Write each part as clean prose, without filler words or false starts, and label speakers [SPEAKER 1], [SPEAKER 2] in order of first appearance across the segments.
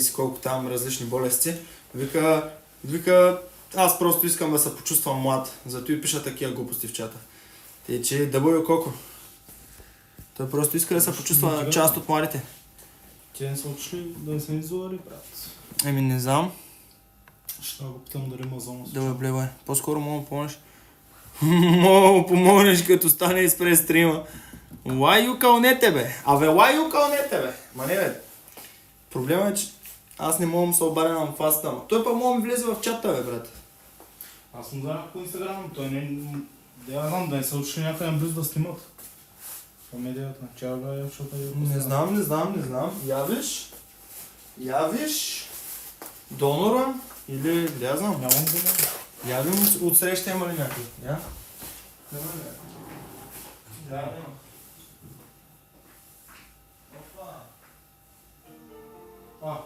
[SPEAKER 1] си колко там различни болести. Вика, аз просто искам да се почувствам млад, зато и пиша такива глупости в чата. Те, че да бъде колко? Той просто иска да се почувства част от младите.
[SPEAKER 2] Те не са отшли да не са изолали, брат.
[SPEAKER 1] Еми не знам.
[SPEAKER 2] Ще го питам дали има зона.
[SPEAKER 1] Да бе, бе. По-скоро мога да помогнеш. Мога да помогнеш като стане изпред стрима. Лай юкал не тебе. Абе, лай юкал не тебе. Ма не бе. Проблемът е, че аз не мога да се обадя на фаста, ама той пък мога да ми влезе в чата, бе, брат.
[SPEAKER 2] Аз му дадах по Инстаграм, той не... Да я знам, да не са отшли някъде близо да снимат. Това е идеята. Чао гледа, защото
[SPEAKER 1] Не знам. Явиш донора или да я знам.
[SPEAKER 2] Нямам да не.
[SPEAKER 1] Явим отсреща има ли някой? Я?
[SPEAKER 2] Да.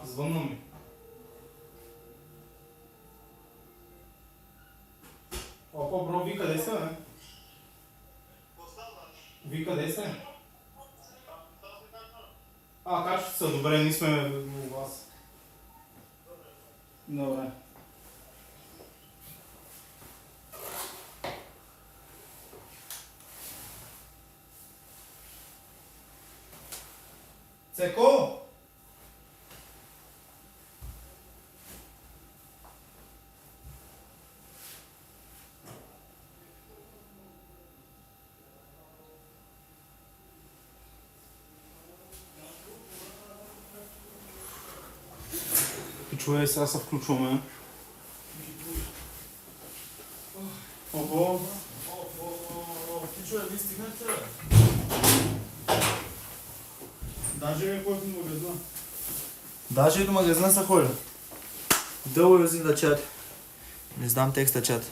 [SPEAKER 2] Звънна ми. Опа, бро, ви къде са, бе? Ви къде са? Качвате са, добре, ние сме у вас. Добре. Цеко! Чуй, сега се включваме. Ого!
[SPEAKER 1] Чуя, ви стигнете ли?
[SPEAKER 2] Даже ми който му гледа.
[SPEAKER 1] Даже и до магазина са ходили. Дълго език да чат. Не знам текста чат.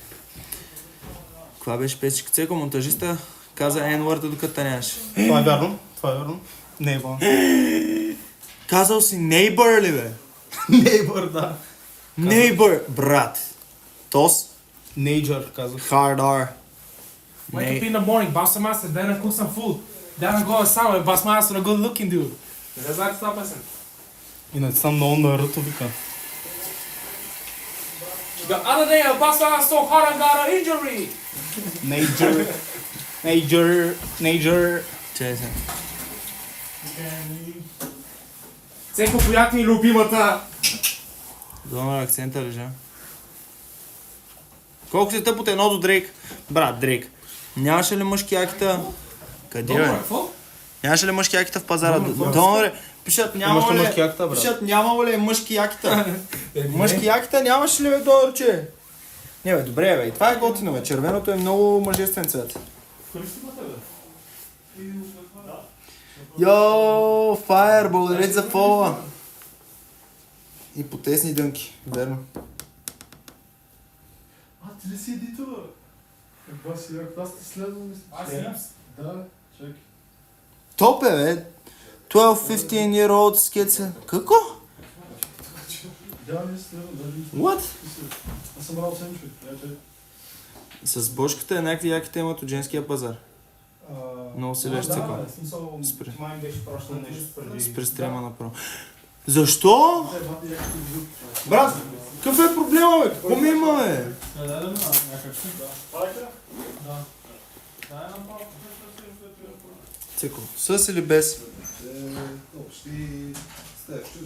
[SPEAKER 1] Каква беше песичка? Цеко монтажиста каза N-word докато те нямаше.
[SPEAKER 2] Това е вярно. Не е вярно.
[SPEAKER 1] Казал си neighbor ли бе?
[SPEAKER 2] Neighbor, да.
[SPEAKER 1] Neighbor, брат. Тос?
[SPEAKER 2] Nature, казах.
[SPEAKER 1] Hard R.
[SPEAKER 3] Wake up in the morning, boss my master, then I cook some food. Then I go outside, boss my master, a good looking dude. That's like stop person.
[SPEAKER 2] Иначе съм много на ръто, вика.
[SPEAKER 3] The other day, a boss my so hard I got an injury.
[SPEAKER 2] Nature.
[SPEAKER 1] Чай се.
[SPEAKER 3] Цеко, приятни ми любимата.
[SPEAKER 1] Донор акцента лежа. Колко си тъп от едно до Дрейк? Брат, Дрейк. Нямаше ли мъжки якита? Къде бе?
[SPEAKER 3] Какво?
[SPEAKER 1] Нямаше ли мъжки якита в пазара? Донор, пишат нямало ли...
[SPEAKER 2] мъжки якита, брат?
[SPEAKER 1] Пишат нямало ли мъжки якита? Мъжки якита нямаше ли бе, Донорче? Не бе, добре бе, и това е готино бе. Червеното е много мъжествен цвет. Йооо, Файер, благодаря за фола. И по тесни дънки, верно.
[SPEAKER 2] Ти ли си едитор? Каква си, аз те следвам.
[SPEAKER 3] Аз съм.
[SPEAKER 2] Да, чакай.
[SPEAKER 1] Топ е бе. 12-15 year old скеца. Какво?
[SPEAKER 2] Да, не следвам, да.
[SPEAKER 1] What?
[SPEAKER 2] Аз съм брал Сенчуй.
[SPEAKER 1] С бошката е някакви яките имат от женския пазар. Много се леш цикъл. Спри.
[SPEAKER 2] Май беше пращан нещо преди.
[SPEAKER 1] Спри стрима направо. Защо? Брат, какъв е проблема бе? Какво ми има бе? Цикъл. С или без?
[SPEAKER 4] Общи следващи